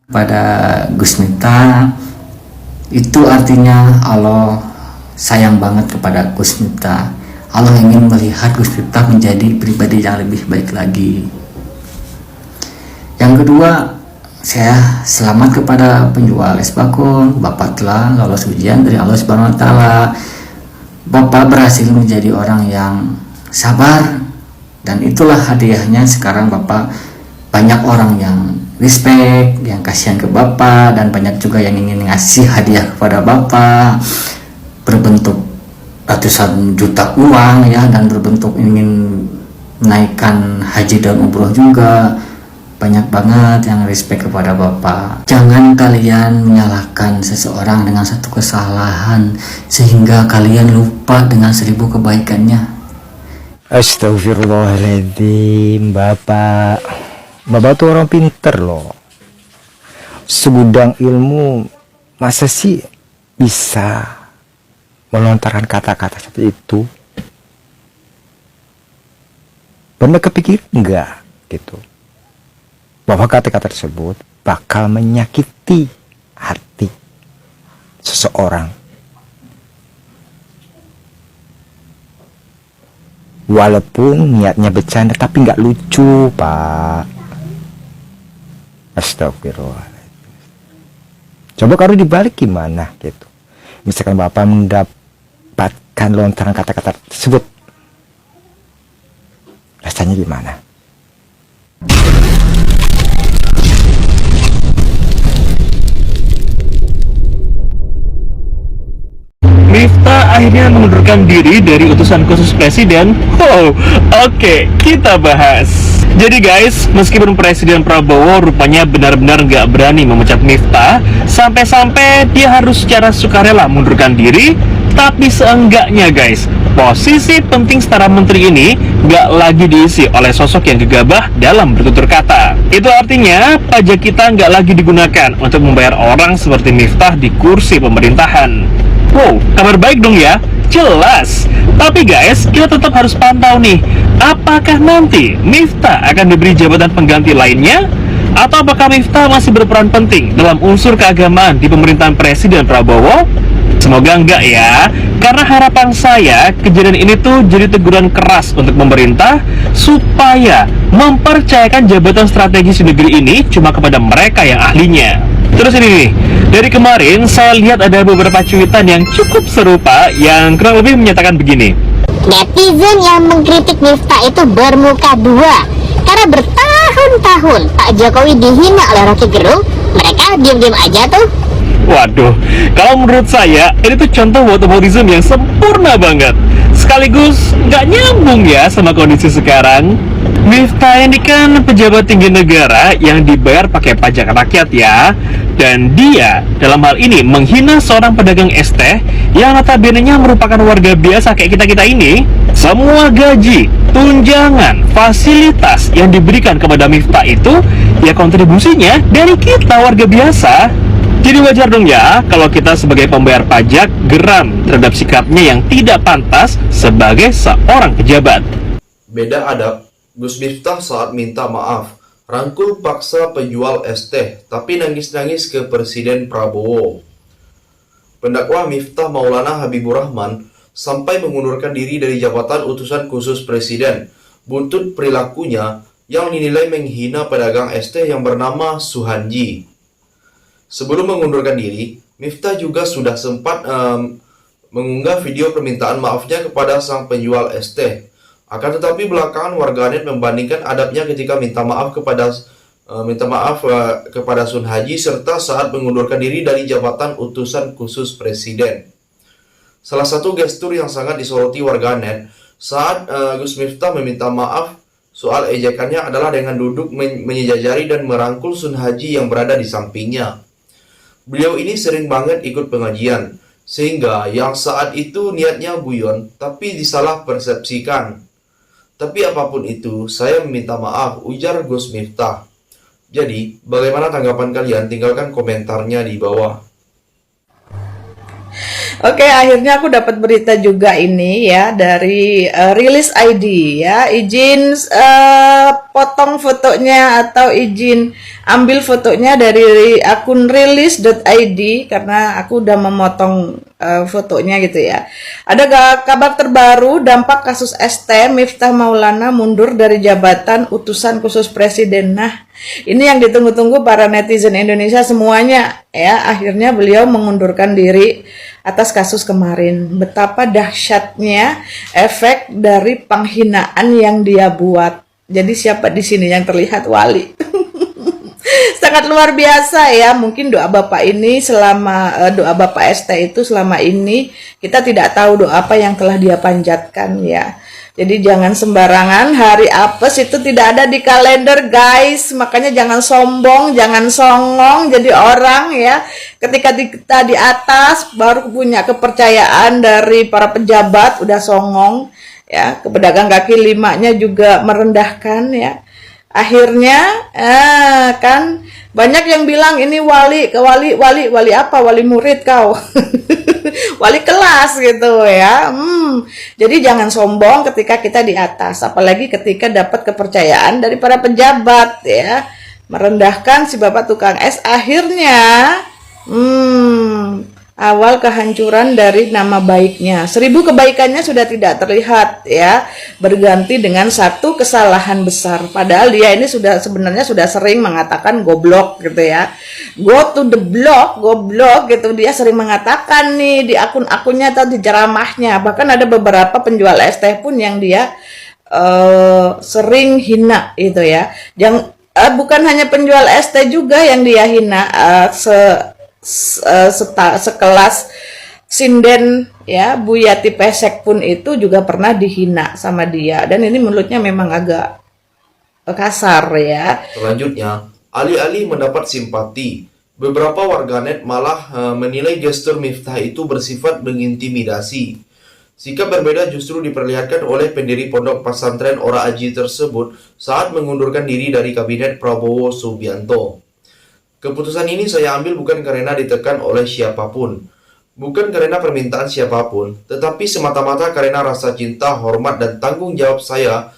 Pada Gus Miftah itu artinya Allah sayang banget kepada Gus Miftah. Allah ingin melihat Gus Miftah menjadi pribadi yang lebih baik lagi. Yang kedua, saya selamat kepada penjual es bakung. Bapak telah lolos ujian dari Allah Subhanahu wa taala. Bapak berhasil menjadi orang yang sabar, dan itulah hadiahnya. Sekarang Bapak banyak orang yang respect, yang kasihan ke Bapak, dan banyak juga yang ingin ngasih hadiah kepada Bapak berbentuk ratusan juta uang ya, dan berbentuk ingin menaikkan haji dan umroh juga. Banyak banget yang respect kepada Bapak. Jangan kalian menyalahkan seseorang dengan satu kesalahan sehingga kalian lupa dengan 1000 kebaikannya. Astagfirullahaladzim, Bapak tuh orang pinter loh. Segudang ilmu, masa sih bisa melontarkan kata-kata seperti itu? Pernah kepikir enggak gitu, bahwa kata-kata tersebut bakal menyakiti hati seseorang? Walaupun niatnya bercanda, tapi nggak lucu, Pak. Astagfirullahaladzim. Coba kalau dibalik gimana gitu. Misalkan Bapak mendapatkan lontaran kata-kata tersebut, rasanya gimana? Miftah akhirnya mengundurkan diri dari utusan khusus presiden. Oke, kita bahas. Jadi guys, meskipun Presiden Prabowo rupanya benar-benar nggak berani memecat Miftah, sampai-sampai dia harus secara sukarela mengundurkan diri, tapi seenggaknya guys, posisi penting setara menteri ini nggak lagi diisi oleh sosok yang gegabah dalam bertutur kata. Itu artinya pajak kita nggak lagi digunakan untuk membayar orang seperti Miftah di kursi pemerintahan. Wow, kabar baik dong ya? Jelas. Tapi guys, kita tetap harus pantau nih, apakah nanti Miftah akan diberi jabatan pengganti lainnya? Atau apakah Miftah masih berperan penting dalam unsur keagamaan di pemerintahan Presiden Prabowo? Semoga enggak ya, karena harapan saya kejadian ini tuh jadi teguran keras untuk pemerintah supaya mempercayakan jabatan strategis di negeri ini cuma kepada mereka yang ahlinya. Terus ini nih, dari kemarin saya lihat ada beberapa cuitan yang cukup serupa yang kurang lebih menyatakan begini. Netizen yang mengkritik Miftah itu bermuka dua, karena bertahun-tahun Pak Jokowi dihina oleh Rocky Gerung, mereka diam-diam aja tuh. Waduh, kalau menurut saya ini tuh contoh whataboutism yang sempurna banget. Sekaligus nggak nyambung ya sama kondisi sekarang. Miftah ini kan pejabat tinggi negara yang dibayar pakai pajak rakyat ya. Dan dia dalam hal ini menghina seorang pedagang es teh yang notabene-nya merupakan warga biasa kayak kita-kita ini. Semua gaji, tunjangan, fasilitas yang diberikan kepada Miftah itu ya kontribusinya dari kita warga biasa. Jadi wajar dong ya kalau kita sebagai pembayar pajak geram terhadap sikapnya yang tidak pantas sebagai seorang pejabat. Beda adab, Gus Miftah saat minta maaf, rangkul paksa penjual es teh, tapi nangis-nangis ke Presiden Prabowo. Pendakwa Miftah Maulana Habibur Rahman sampai mengundurkan diri dari jabatan utusan khusus Presiden, buntut perilakunya yang dinilai menghina pedagang es teh yang bernama Suhanji. Sebelum mengundurkan diri, Miftah juga sudah sempat mengunggah video permintaan maafnya kepada sang penjual es teh. Akan tetapi belakangan warganet membandingkan adabnya ketika minta maaf kepada Sun Haji serta saat mengundurkan diri dari jabatan utusan khusus presiden. Salah satu gestur yang sangat disoroti warganet saat Gus Miftah meminta maaf soal ejekannya adalah dengan duduk menyejajari dan merangkul Sun Haji yang berada di sampingnya. Beliau ini sering banget ikut pengajian, sehingga yang saat itu niatnya guyon, tapi disalah persepsikan. Tapi apapun itu, saya meminta maaf, ujar Gus Miftah. Jadi, bagaimana tanggapan kalian? Tinggalkan komentarnya di bawah. Oke, akhirnya aku dapat berita juga ini ya dari Rilis ID ya, izin potong memotong fotonya atau izin ambil fotonya dari akun rilis.id karena aku udah memotong fotonya gitu ya. Ada kabar terbaru dampak kasus ST Miftah Maulana mundur dari jabatan utusan khusus presiden. Nah, ini yang ditunggu-tunggu para netizen Indonesia semuanya ya. Akhirnya beliau mengundurkan diri atas kasus kemarin. Betapa dahsyatnya efek dari penghinaan yang dia buat. Jadi siapa di sini yang terlihat wali? Sangat luar biasa ya. Mungkin doa Bapak ini doa Bapak ST itu selama ini kita tidak tahu doa apa yang telah dia panjatkan ya. Jadi jangan sembarangan, hari apes itu tidak ada di kalender guys. Makanya jangan sombong, jangan songong jadi orang ya. Ketika kita di atas baru punya kepercayaan dari para pejabat udah songong ya. Pedagang kaki limanya juga merendahkan ya. Akhirnya kan banyak yang bilang ini wali apa? Wali murid kau. Wali kelas gitu ya. Jadi jangan sombong ketika kita di atas, apalagi ketika dapat kepercayaan dari para pejabat ya. Merendahkan si Bapak tukang es, akhirnya awal kehancuran dari nama baiknya. 1000 kebaikannya sudah tidak terlihat ya, berganti dengan 1 kesalahan besar. Padahal dia ini sebenarnya sudah sering mengatakan goblok gitu ya. Go to the block, goblok gitu. Dia sering mengatakan nih di akun-akunnya atau di ceramahnya. Bahkan ada beberapa penjual es teh pun yang dia sering hina gitu ya. Bukan hanya penjual es teh juga yang dia hina, sekelas sinden ya, Bu Yati Pesek pun itu juga pernah dihina sama dia, dan ini mulutnya memang agak kasar ya. Selanjutnya, alih-alih mendapat simpati, beberapa warganet malah menilai gestur Miftah itu bersifat mengintimidasi. Sikap berbeda justru diperlihatkan oleh pendiri pondok pesantren Ora Aji tersebut saat mengundurkan diri dari kabinet Prabowo Subianto. Keputusan ini saya ambil bukan karena ditekan oleh siapapun, bukan karena permintaan siapapun, tetapi semata-mata karena rasa cinta, hormat, dan tanggung jawab saya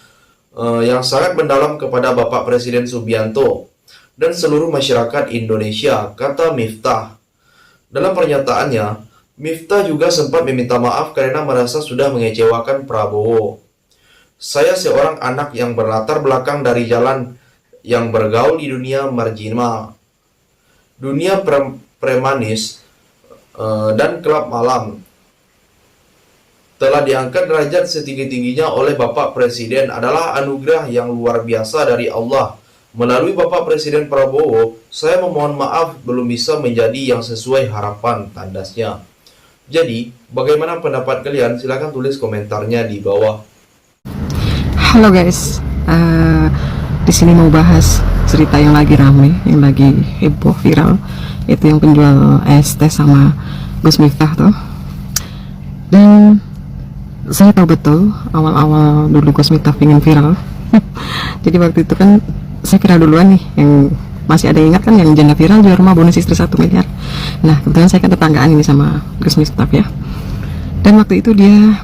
yang sangat mendalam kepada Bapak Presiden Subianto dan seluruh masyarakat Indonesia, kata Miftah. Dalam pernyataannya, Miftah juga sempat meminta maaf karena merasa sudah mengecewakan Prabowo. Saya seorang anak yang berlatar belakang dari jalan yang bergaul di dunia marginal, dunia premanis, dan klub malam. Telah diangkat derajat setinggi-tingginya oleh Bapak Presiden adalah anugerah yang luar biasa dari Allah. Melalui Bapak Presiden Prabowo, saya memohon maaf belum bisa menjadi yang sesuai harapan, tandasnya. Jadi, bagaimana pendapat kalian? Silahkan tulis komentarnya di bawah. Halo guys, di sini mau bahas cerita yang lagi rame, yang lagi heboh viral, itu yang penjual es teh sama Gus Miftah tuh. Dan saya tahu betul awal-awal dulu Gus Miftah pengen viral. Jadi waktu itu kan saya viral duluan nih, yang masih ada yang ingat kan yang janda viral jual rumah bonus istri 1 miliar. Nah kebetulan saya kan tetanggaan ini sama Gus Miftah ya. Dan waktu itu dia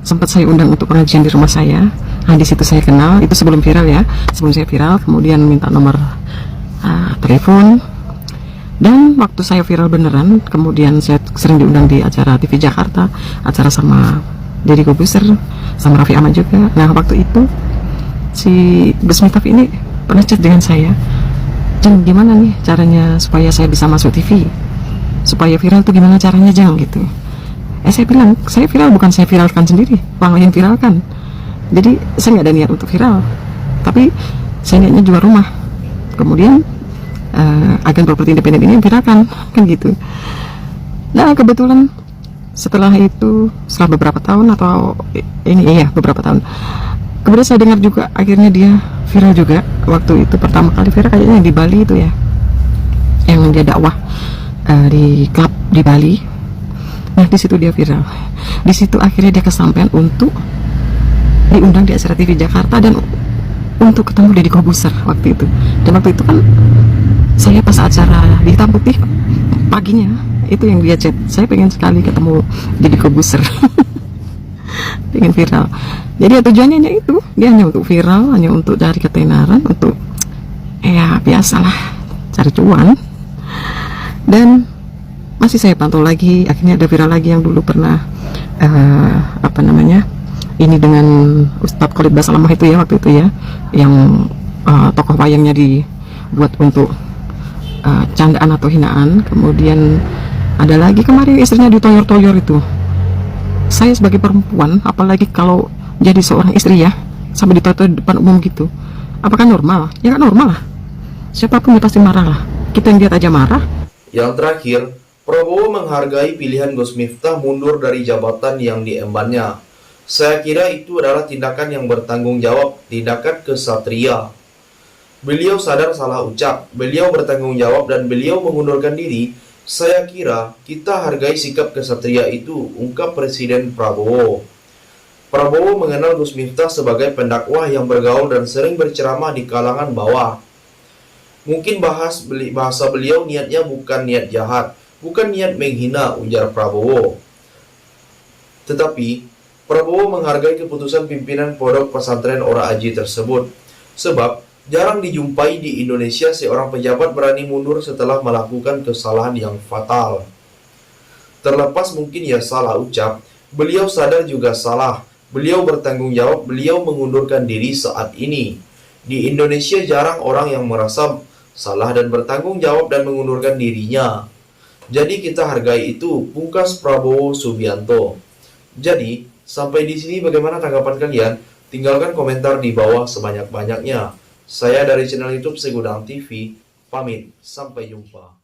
sempat saya undang untuk pengajian di rumah saya. Nah di situ saya kenal, itu sebelum viral ya, sebelum saya viral, kemudian minta nomor telepon. Dan waktu saya viral beneran, kemudian saya sering diundang di acara TV Jakarta, acara sama Deddy Kobuser, sama Raffi Ahmad juga. Nah waktu itu si Gus Miftah ini pernah chat dengan saya, Jeng gimana nih caranya supaya saya bisa masuk TV, supaya viral tuh gimana caranya Jeng gitu. Saya bilang, saya viral bukan saya viralkan sendiri, orang lain viralkan. Jadi saya nggak ada niat untuk viral, tapi saya niatnya jual rumah. Kemudian agen properti independen ini viralkan, kan gitu. Nah kebetulan setelah itu, setelah beberapa tahun atau beberapa tahun, kemudian saya dengar juga akhirnya dia viral juga. Waktu itu pertama kali viral kayaknya di Bali itu ya, yang dia dakwah di klub di Bali. Nah di situ dia viral. Di situ akhirnya dia kesampaian untuk diundang di acara TV Jakarta dan untuk ketemu Deddy Kobuser waktu itu. Dan waktu itu kan saya pas acara di Hitam Putih paginya itu yang dia chat, saya pengen sekali ketemu Deddy Kobuser. Pengen viral. Jadi ya tujuannya hanya itu, dia hanya untuk viral, hanya untuk cari ketenaran, untuk ya biasalah cari cuan. Dan masih saya pantau lagi, akhirnya ada viral lagi yang dulu pernah ini dengan Ustadz Khalid Basalamah itu ya, waktu itu ya, yang tokoh wayangnya dibuat untuk candaan atau hinaan. Kemudian ada lagi kemarin istrinya ditoyor-toyor itu. Saya sebagai perempuan, apalagi kalau jadi seorang istri ya, sampai ditoyor di depan umum gitu, apakah normal? Ya kan normal lah, siapapun ya pasti marah lah, kita yang lihat aja marah. Yang terakhir, Prabowo menghargai pilihan Gus Miftah mundur dari jabatan yang diembannya. Saya kira itu adalah tindakan yang bertanggung jawab, tindakan kesatria. Beliau sadar salah ucap, beliau bertanggung jawab dan beliau mengundurkan diri. Saya kira kita hargai sikap kesatria itu, ungkap Presiden Prabowo. Prabowo mengenal Gus Miftah sebagai pendakwah yang bergaul dan sering berceramah di kalangan bawah. Mungkin bahasa beliau niatnya bukan niat jahat, bukan niat menghina, ujar Prabowo. Tetapi Prabowo menghargai keputusan pimpinan Pondok Pesantren Ora Aji tersebut, sebab jarang dijumpai di Indonesia seorang pejabat berani mundur setelah melakukan kesalahan yang fatal. Terlepas mungkin ya salah ucap, beliau sadar juga salah, beliau bertanggung jawab, beliau mengundurkan diri saat ini. Di Indonesia jarang orang yang merasa salah dan bertanggung jawab dan mengundurkan dirinya. Jadi kita hargai itu, pungkas Prabowo Subianto. Jadi, sampai di sini bagaimana tanggapan kalian? Tinggalkan komentar di bawah sebanyak-banyaknya. Saya dari channel YouTube Segudang TV, pamit. Sampai jumpa.